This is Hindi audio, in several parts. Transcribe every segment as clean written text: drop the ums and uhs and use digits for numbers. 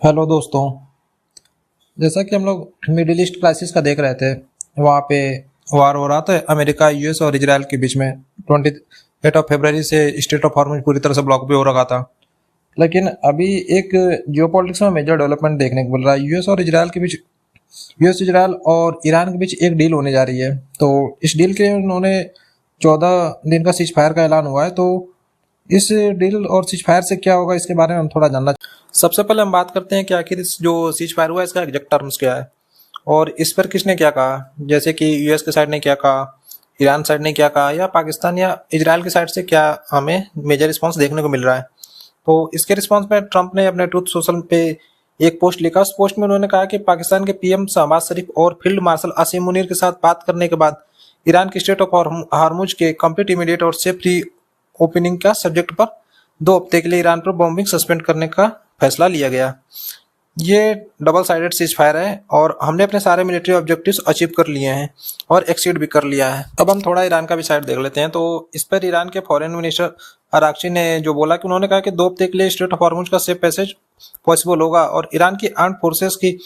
हेलो दोस्तों। जैसा कि हम लोग मिडिल ईस्ट क्राइसिस का देख रहे थे, वहाँ पे वार हो रहा था अमेरिका, यूएस और इजराइल के बीच में। 28 फरवरी से स्टेट ऑफ हॉर्मुज पूरी तरह से ब्लॉक भी हो रखा था। लेकिन अभी एक जियोपॉलिटिक्स में मेजर डेवलपमेंट देखने को मिल रहा है। यूएस इजराइल और ईरान के बीच एक डील होने जा रही है। तो इस डील के उन्होंने 14 दिन का सीज फायर का ऐलान हुआ है। तो इस डील और सीज फायर से क्या होगा, इसके बारे में हम थोड़ा जानना। सबसे पहले हम बात करते हैं कि आखिर इस जो सीज फायर हुआ है इसका एग्जैक्ट टर्म्स क्या है और इस पर किसने क्या कहा। जैसे कि यूएस के साइड ने क्या कहा, ईरान साइड ने क्या कहा, या पाकिस्तान या इजराइल की साइड से क्या हमें मेजर रिस्पांस देखने को मिल रहा है। तो इसके रिस्पांस में ट्रंप ने अपने ट्रूथ सोशल पे एक पोस्ट लिखा। उस पोस्ट में उन्होंने कहा कि पाकिस्तान के पीएम शहबाज शरीफ और फील्ड मार्शल आसिम मुनीर के साथ बात करने के बाद ईरान की स्टेट ऑफ हार्मुज के कंप्लीट इमीडिएट और सेफ री ओपनिंग का सब्जेक्ट पर 2 हफ्ते के लिए ईरान पर बॉम्बिंग सस्पेंड करने का फैसला लिया गया। ये डबल साइडेड सीज फायर है और हमने अपने सारे मिलिट्री ऑब्जेक्टिव्स अचीव कर लिए हैं और एक्सीड भी कर लिया है। अब हम थोड़ा ईरान का भी साइड देख लेते हैं। तो इस पर ईरान के फॉरेन मिनिस्टर अराक्ची ने जो बोला कि उन्होंने कहा कि 2 हफ्ते के लिए स्ट्रेट ऑफ हॉर्मुज का सेफ पैसेज पॉसिबल होगा और ईरान की आर्म्ड फोर्सेस की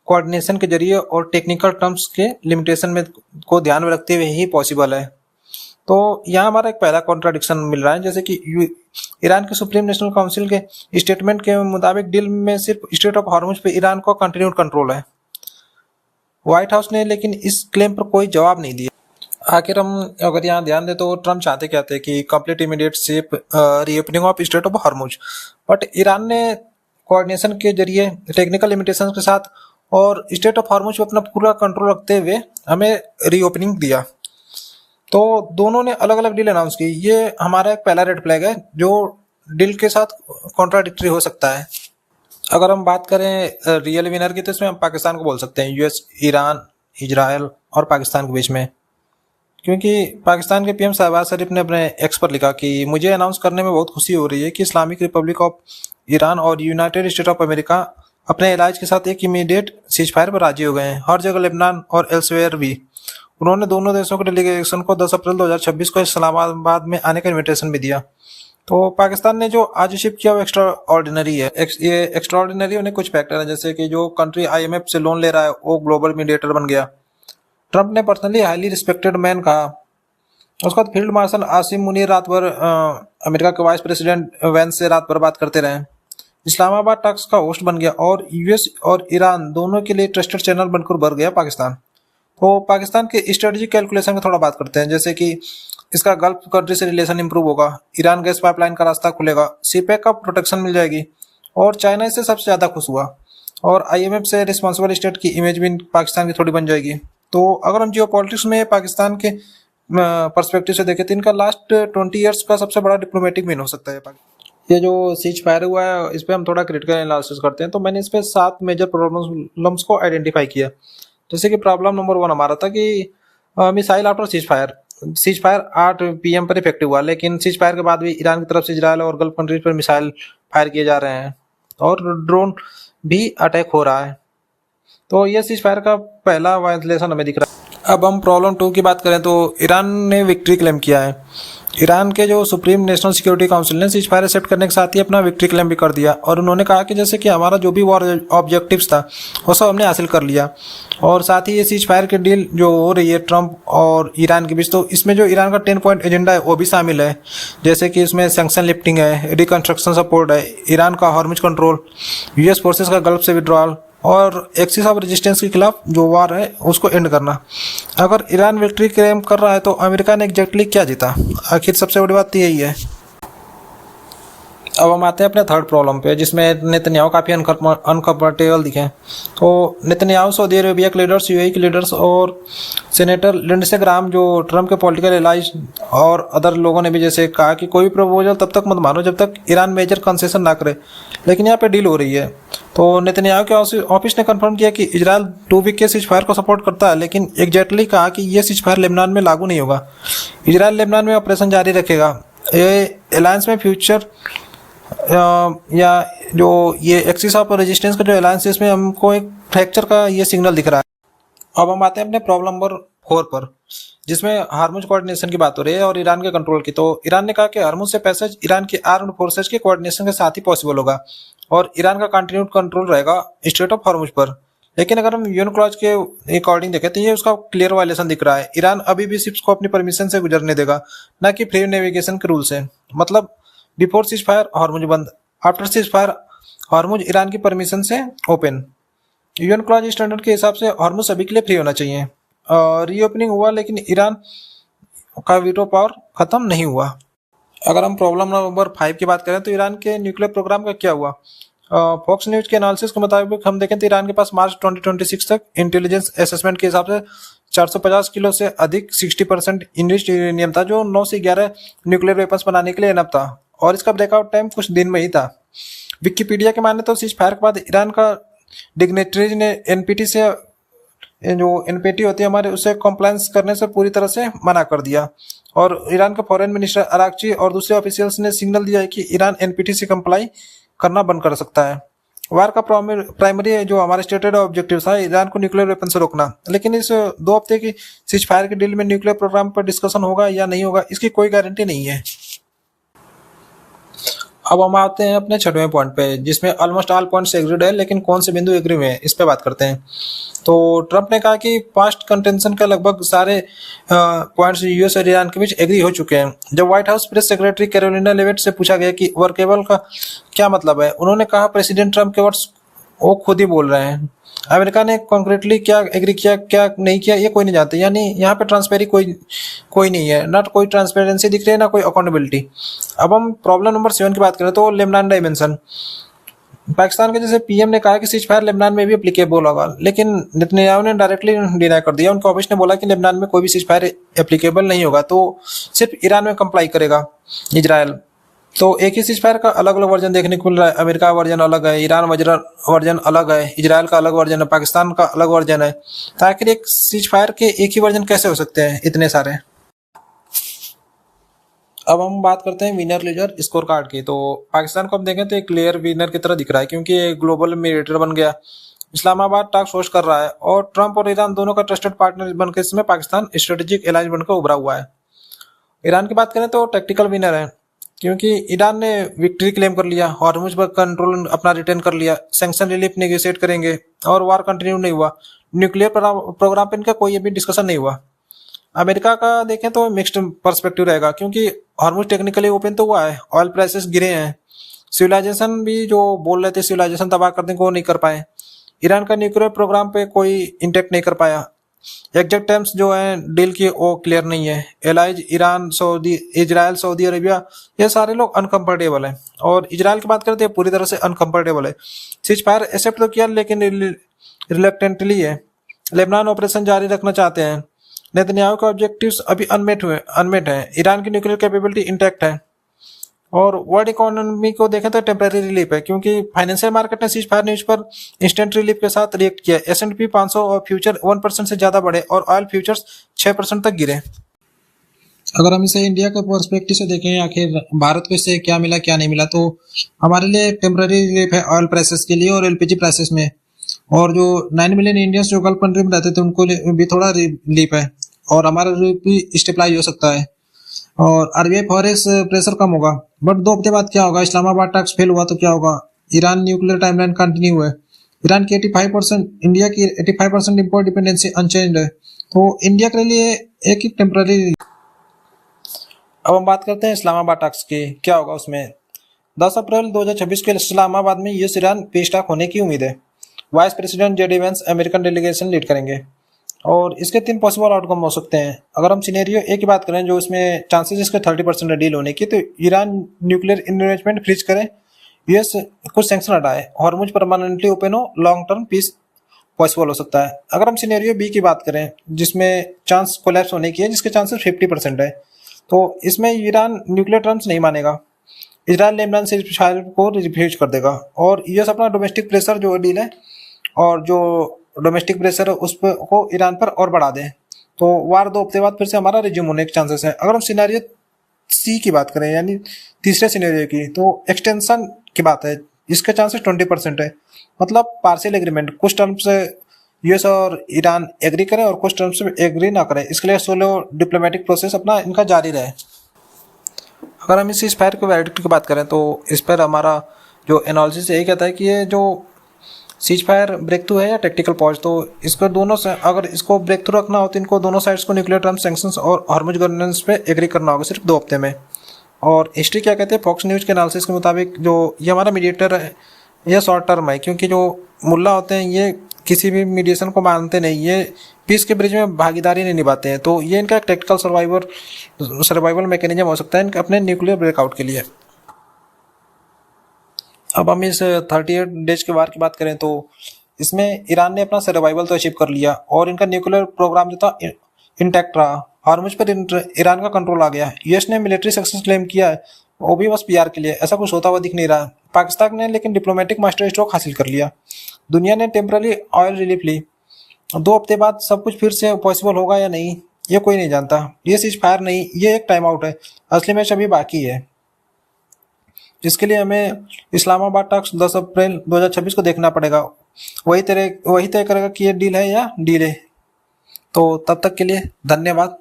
कोऑर्डिनेशन के जरिए और टेक्निकल टर्म्स के लिमिटेशन में को ध्यान में रखते हुए ही पॉसिबल है। तो यहाँ हमारा एक पहला कॉन्ट्राडिक्शन मिल रहा है। जैसे कि ईरान के सुप्रीम नेशनल काउंसिल के स्टेटमेंट के मुताबिक डील में सिर्फ स्टेट ऑफ हॉर्मुज पे ईरान को कंटिन्यूड कंट्रोल है। व्हाइट हाउस ने लेकिन इस क्लेम पर कोई जवाब नहीं दिया। आखिर हम अगर यहाँ ध्यान दें तो ट्रम्प चाहते क्या थे कि complete immediate safe reopening of state of Hormuz, but Iran ने कोऑर्डिनेशन के जरिए टेक्निकल लिमिटेशन के साथ और स्टेट ऑफ हॉर्मुज पर अपना पूरा कंट्रोल रखते हुए हमें रीओपनिंग दिया। तो दोनों ने अलग अलग डील अनाउंस की। ये हमारा एक पहला रेड फ्लैग है जो डील के साथ कॉन्ट्राडिक्टरी हो सकता है। अगर हम बात करें रियल विनर की तो इसमें हम पाकिस्तान को बोल सकते हैं, यूएस, ईरान, इजराइल और पाकिस्तान के बीच में। क्योंकि पाकिस्तान के पीएम शहबाज शरीफ ने अपने एक्स पर लिखा कि मुझे अनाउंस करने में बहुत खुशी हो रही है कि इस्लामिक रिपब्लिक ऑफ ईरान और यूनाइटेड स्टेट ऑफ अमेरिका अपने इलाज के साथ एक इमीडिएट सीज फायर पर राजी हो गए हैं, हर जगह लेबनान और एल्सवेयर भी। उन्होंने दोनों देशों के डेलीगेशन को 10 अप्रैल 2026 को इस्लामाबाद में आने का इन्विटेशन भी दिया। तो पाकिस्तान ने जो आज शिप किया वो एक्स्ट्रा ऑर्डिनरी है। ये एक्स्ट्रा ऑर्डिनरी उन्हें कुछ फैक्टर है, जैसे कि जो कंट्री आईएमएफ से लोन ले रहा है वो ग्लोबल मीडिएटर बन गया। ट्रंप ने पर्सनली हाईली रिस्पेक्टेड मैन कहा। उसके बाद फील्ड मार्शल आसिम मुनीर रात भर अमेरिका के वाइस प्रेसिडेंट वेंस से रात भर बात करते रहे। इस्लामाबाद टॉक्स का होस्ट बन गया और यूएस और ईरान दोनों के लिए ट्रस्टेड चैनल बनकर भर गया पाकिस्तान। तो पाकिस्तान के स्ट्रेटेजिक कैलकुलेशन का थोड़ा बात करते हैं। जैसे कि इसका गल्फ कंट्री से रिलेशन इंप्रूव होगा, ईरान गैस पाइपलाइन का रास्ता खुलेगा, सीपेक का प्रोटेक्शन मिल जाएगी और चाइना इससे सबसे ज़्यादा खुश हुआ और आईएमएफ से रिस्पॉन्सिबल स्टेट की इमेज भी पाकिस्तान की थोड़ी बन जाएगी। तो अगर हम जियो पॉलिटिक्स में पाकिस्तान के पर्सपेक्टिव से देखें तो इनका लास्ट 20 ईयर्स का सबसे बड़ा डिप्लोमेटिक विन हो सकता है। ये जो सीज फायर हुआ है इस पर हम थोड़ा क्रिटिकल एनालिसिस करते हैं। तो मैंने इस पर 7 मेजर प्रॉब्लम्स को आइडेंटिफाई किया। जैसे कि प्रॉब्लम नंबर 1 हमारा था कि missile after cease fire 8 PM पर इफेक्टिव हुआ, लेकिन सीज फायर के बाद भी ईरान की तरफ से इजराइल और गल्फ कंट्रीज पर मिसाइल फायर किए जा रहे हैं और ड्रोन भी अटैक हो रहा है। तो ये सीज फायर का पहला वायलेशन हमें दिख रहा है। अब हम प्रॉब्लम 2 की बात करें तो ईरान ने विक्ट्री क्लेम किया है। ईरान के जो सुप्रीम नेशनल सिक्योरिटी काउंसिल ने सीज फायर एक्सेप्ट करने के साथ ही अपना विक्ट्री क्लेम भी कर दिया और उन्होंने कहा कि जैसे कि हमारा जो भी वॉर ऑब्जेक्टिव्स था वो सब हमने हासिल कर लिया। और साथ ही ये सीज फायर की डील जो हो रही है ट्रंप और ईरान के बीच, तो इसमें जो ईरान का 10 पॉइंट एजेंडा है वो भी शामिल है। जैसे कि इसमें सैंक्शन लिफ्टिंग है, रिकंस्ट्रक्शन सपोर्ट है, ईरान का हॉर्मुज कंट्रोल, यूएस फोर्सेस का गल्फ से विड्रॉल और एक्सिस ऑफ रेजिस्टेंस के खिलाफ जो वार है उसको एंड करना। अगर ईरान विक्ट्री क्लेम कर रहा है तो अमेरिका ने एग्जैक्टली क्या जीता? आखिर सबसे बड़ी बात तो यही है। अब हम आते हैं अपने थर्ड प्रॉब्लम पे, जिसमें नेतन्याहू काफ़ी अनकंफर्टेबल दिखे। तो नेतन्याहू सऊदी अरेबिया के लीडर्स, यूएई के लीडर्स और सेनेटर लिंडसे ग्राहम जो ट्रम्प के पॉलिटिकल एलाइज और अदर लोगों ने भी जैसे कहा कि कोई प्रपोजल तब तक मत मानो जब तक ईरान मेजर कंसेशन ना करे, लेकिन यहाँ पे डील हो रही है। तो नेतन्याहू के ऑफिस ने कंफर्म किया कि इजराइल 2 वीक के सीज फायर को सपोर्ट करता है, लेकिन एग्जैक्टली कहा कि ये सीज फायर लेबनान में लागू नहीं होगा। इजराइल लेबनान में ऑपरेशन जारी रखेगा। ये अलायंस में फ्यूचर या जो ये एक्सिस ऑफ रेजिस्टेंस का जो अलायंस है इसमें हमको एक फ्रैक्चर का ये सिग्नल दिख रहा है। अब हम आते हैं अपने प्रॉब्लम नंबर 4 पर, जिसमें हार्मुज कोऑर्डिनेशन की बात हो रही है और ईरान के कंट्रोल की। तो ईरान ने कहा कि हार्मुज से पैसेज ईरान की आर्म्ड फोर्सेज के कोऑर्डिनेशन के साथ ही पॉसिबल होगा और ईरान का कंटिन्यूड कंट्रोल रहेगा स्ट्रेट ऑफ हॉर्मुज पर। लेकिन अगर हम यूएन क्लॉज के अकॉर्डिंग देखें तो ये उसका क्लियर वायलेशन दिख रहा है। ईरान अभी भी शिप्स को अपनी परमिशन से गुजरने देगा, ना कि फ्री नेविगेशन के रूल से। मतलब बिफोर सीज फायर हॉर्मुज बंद, after cease fire Hormuz Iran की परमिशन से ओपन। यूएन क्लॉज स्टैंडर्ड के हिसाब से हॉर्मुज सभी के लिए फ्री होना चाहिए। रीओपनिंग हुआ लेकिन ईरान का वीटो पावर खत्म नहीं हुआ। अगर हम प्रॉब्लम नंबर 5 की बात करें तो ईरान के न्यूक्लियर प्रोग्राम का क्या हुआ। फॉक्स न्यूज के एनालिसिस के मुताबिक हम देखें तो ईरान के पास मार्च 2026 तक इंटेलिजेंस असेसमेंट के हिसाब से 450 किलो से अधिक 60% इनरिच्ड यूरेनियम था, जो 9 से 11 न्यूक्लियर वेपन्स बनाने के लिए इनफ था, और इसका ब्रेकआउट टाइम कुछ दिन में ही था। विकिपीडिया के माने तो सीज फायर के बाद ईरान का डिग्नेटरीज ने एनपीटी से, जो एनपीटी होती है हमारे, उससे कॉम्प्लायंस करने से पूरी तरह से मना कर दिया। और ईरान के फॉरेन मिनिस्टर अराक्ची और दूसरे ऑफिशियल्स ने सिग्नल दिया है कि ईरान एनपीटी से कंप्लाई करना बंद कर सकता है। वार का प्राइमरी जो हमारे स्टेटेड ऑब्जेक्टिव था ईरान को न्यूक्लियर वेपन से रोकना, लेकिन इस 2 हफ्ते की सीज फायर के डील में न्यूक्लियर प्रोग्राम पर डिस्कशन होगा या नहीं होगा, इसकी कोई गारंटी नहीं है। अब हम आते हैं अपने 6वें पॉइंट पे, जिसमें ऑलमोस्ट ऑल पॉइंट्स एग्रीड है, लेकिन कौन से बिंदु एग्री हुए हैं इस पे बात करते हैं। तो ट्रंप ने कहा कि पास्ट कंटेंशन का लगभग सारे पॉइंट्स यूएस और ईरान के बीच एग्री हो चुके हैं। जब White House press secretary Karoline Leavitt से पूछा गया कि वर्केबल का क्या मतलब है, उन्होंने कहा प्रेसिडेंट ट्रंप के वर्ड्स वो खुद ही बोल रहे हैं। अमेरिका ने कॉन्क्रीटली क्या एग्री किया क्या नहीं किया ये कोई नहीं जानते, यानी यहाँ पे ट्रांसपेरेंसी कोई नहीं है, ना कोई ट्रांसपेरेंसी दिख रही है ना कोई अकाउंटेबिलिटी। अब हम प्रॉब्लम नंबर 7 की बात करें तो लेबनान डायमेंशन। पाकिस्तान के जैसे पीएम ने कहा कि सीज फायर लेबनान में भी एप्लीकेबल होगा, लेकिन नेतन्याहू ने डायरेक्टली डिनाई कर दिया। उनके ऑफिस ने बोला कि लेबनान में कोई भी सीज फायर एप्लीकेबल नहीं होगा, तो सिर्फ ईरान में कंप्लाई करेगा इजराइल। तो एक ही सीज फायर का अलग अलग वर्जन देखने को मिल रहा है। अमेरिका का वर्जन अलग है, ईरान वर्जन अलग है, इजराइल का अलग वर्जन है, पाकिस्तान का अलग वर्जन है। तो आखिर एक सीज फायर के एक ही वर्जन कैसे हो सकते हैं इतने सारे। अब हम बात करते हैं विनर लूजर स्कोर कार्ड की। तो पाकिस्तान को हम देखें तो एक क्लियर विनर की तरह दिख रहा है, क्योंकि ये ग्लोबल मीडिएटर बन गया, इस्लामाबाद टास्क होस्ट कर रहा है, और ट्रंप और ईरान दोनों का ट्रस्टेड पार्टनर बनकर इसमें पाकिस्तान स्ट्रेटेजिक एलायंस बनकर उभरा हुआ है। ईरान की बात करें तो टैक्टिकल विनर है, क्योंकि ईरान ने विक्ट्री क्लेम कर लिया, हॉर्मुज पर कंट्रोल अपना रिटेन कर लिया, सैंक्शन रिलीफ नेगोशिएट करेंगे, और वार कंटिन्यू नहीं हुआ। न्यूक्लियर प्रोग्राम पर इनका कोई अभी डिस्कशन नहीं हुआ। अमेरिका का देखें तो मिक्स्ड पर्सपेक्टिव रहेगा, क्योंकि हॉर्मुज टेक्निकली ओपन तो हुआ है, ऑयल प्राइसेस गिरे हैं, सिविलाइजेशन भी जो बोल रहे थे सिविलाइजेशन तबाह करने को नहीं कर पाए। ईरान का न्यूक्लियर प्रोग्राम पे कोई इंटेक्ट नहीं कर पाया। एग्जैक्ट टर्म्स जो है डील की वो क्लियर नहीं है। Allies Iran, Saudi, Israel, Saudi Arabia, ये सारे लोग अनकंफर्टेबल हैं, और इजराइल की बात करते हैं पूरी तरह से अनकंफर्टेबल है। सीज फायर एक्सेप्ट तो किया लेकिन रिलेक्टेंटली है। लेबनान ऑपरेशन जारी रखना चाहते हैं। नेतन्याहू के ऑब्जेक्टिव्स अभी अनमेट हैं। ईरान की न्यूक्लियर कैपेबिलिटी इंटैक्ट है, और वर्ल्ड इकोनॉमी को देखें तो टेम्परेरी रिलीफ है, क्योंकि फाइनेंशियल मार्केट ने सीज फायर न्यूज पर इंस्टेंट रिलीफ के साथ रिएक्ट किया। S&P 500 और फ्यूचर 1% से ज्यादा बढ़े, और ऑयल फ्यूचर्स 6% तक गिरे। अगर हम इसे इंडिया के पर्सपेक्टिव से देखें, आखिर भारत को इससे क्या मिला क्या नहीं मिला, तो हमारे लिए टेम्परेरी रिलीफ है ऑयल प्राइसेस के लिए और एलपीजी प्राइसेस में, और जो 9 मिलियन इंडियंस जो गल्फ कंट्री में रहते थे उनको भी थोड़ा रिलीफ है, और हमारा भी स्टेबलाइज हो सकता है, और आरबीआई फॉरेक्स प्रेशर कम होगा। बट 2 हफ्ते बाद क्या होगा, इस्लामाबाद टैक्स फेल हुआ तो क्या होगा। ईरान न्यूक्लियर टाइमलाइन कंटिन्यू है। ईरान की 85%, इंडिया की 85% इंपोर्ट डिपेंडेंसी अनचेंज्ड है, तो इंडिया के लिए एक ही टेम्पररी। अब हम बात करते हैं इस्लामाबाद टैक्स की, क्या होगा उसमें। 10 अप्रैल 2026 के इस्लामाबाद में यूएस ईरान पीस टॉक होने की उम्मीद है। Vice president JD Vance American delegation lead करेंगे, और इसके 3 पॉसिबल आउटकम हो सकते हैं। अगर हम सिनेरियो ए की बात करें, जो इसमें चांसेस इसके 30% है डील होने की, तो ईरान न्यूक्लियर इन्वेस्टमेंट फ्रीज करे, यूएस कुछ सैंक्शन हटाए, हॉर्मुज परमानेंटली ओपन हो, लॉन्ग टर्म पीस पॉसिबल हो सकता है। अगर हम सिनेरियो बी की बात करें, जिसमें चांस कोलैप्स होने की है, जिसके चांसेस 50% है, तो इसमें ईरान न्यूक्लियर टर्म्स नहीं मानेगा, इजराइल लेबनान से फायर को रिफ्यूज कर देगा, और यूएस अपना डोमेस्टिक प्रेशर जो डील है, और जो डोमेस्टिक प्रेशर है उस पर को ईरान पर और बढ़ा दें, तो वार 2 हफ्ते बाद फिर से हमारा रिज्यूम होने के चांसेस है। अगर हम सिनेरियो सी की बात करें, यानी तीसरे सिनेरियो की, तो एक्सटेंशन की बात है, इसके चांसेस 20% है। मतलब पार्शियल एग्रीमेंट, कुछ टर्म से यूएस और ईरान एग्री करें और कुछ टर्म से एग्री ना करें, इसके लिए सोलो डिप्लोमेटिक प्रोसेस अपना इनका जारी रहे। अगर हम इस फायर की वैलिडिटी की बात करें, तो इस पर हमारा जो एनालिसिस यही कहता है कि ये जो सीज फायर ब्रेक थ्रू है या टेक्टिकल पॉज, तो इसको दोनों से अगर इसको ब्रेक थ्रू रखना हो तो इनको दोनों साइड्स को न्यूक्लियर टर्म्स सैंक्शंस और हार्मोज गवर्नेंस पे एग्री करना होगा सिर्फ 2 हफ्ते में। और हिस्ट्री क्या कहते हैं, फॉक्स न्यूज़ के एनालिसिस के मुताबिक जो ये हमारा मीडिएटर है ये शॉर्ट टर्म है, क्योंकि जो मुल्ला होते हैं ये किसी भी मीडिएशन को मानते नहीं, ये पीस के ब्रिज में भागीदारी नहीं निभाते हैं, तो ये इनका एक टेक्टिकल सर्वाइवल मैकेनिज्म हो सकता है इनके अपने न्यूक्लियर ब्रेकआउट के लिए। अब हम इस 38 डेज के वार की बात करें तो इसमें ईरान ने अपना सर्वाइवल तो अचीव कर लिया और इनका न्यूक्लियर प्रोग्राम जो था इंटैक्ट रहा। हार्मुज पर ईरान का कंट्रोल आ गया। यूएस ने मिलिट्री सक्सेस क्लेम किया है, वो भी बस पीआर के लिए, ऐसा कुछ होता हुआ दिख नहीं रहा। पाकिस्तान ने लेकिन डिप्लोमेटिक मास्टर स्ट्रोक हासिल कर लिया। दुनिया ने टेम्पररी ऑयल रिलीफ ली। 2 हफ्ते बाद सब कुछ फिर से पॉसिबल होगा या नहीं ये कोई नहीं जानता। ये सीज फायर नहीं, ये एक टाइम आउट है, असली मैच अभी बाकी है, जिसके लिए हमें इस्लामाबाद टॉक्स 10 अप्रैल 2026 को देखना पड़ेगा। वही तय करेगा कि ये डील है या डील है। तो तब तक के लिए धन्यवाद।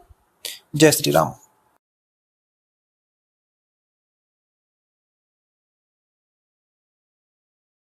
जय श्री राम।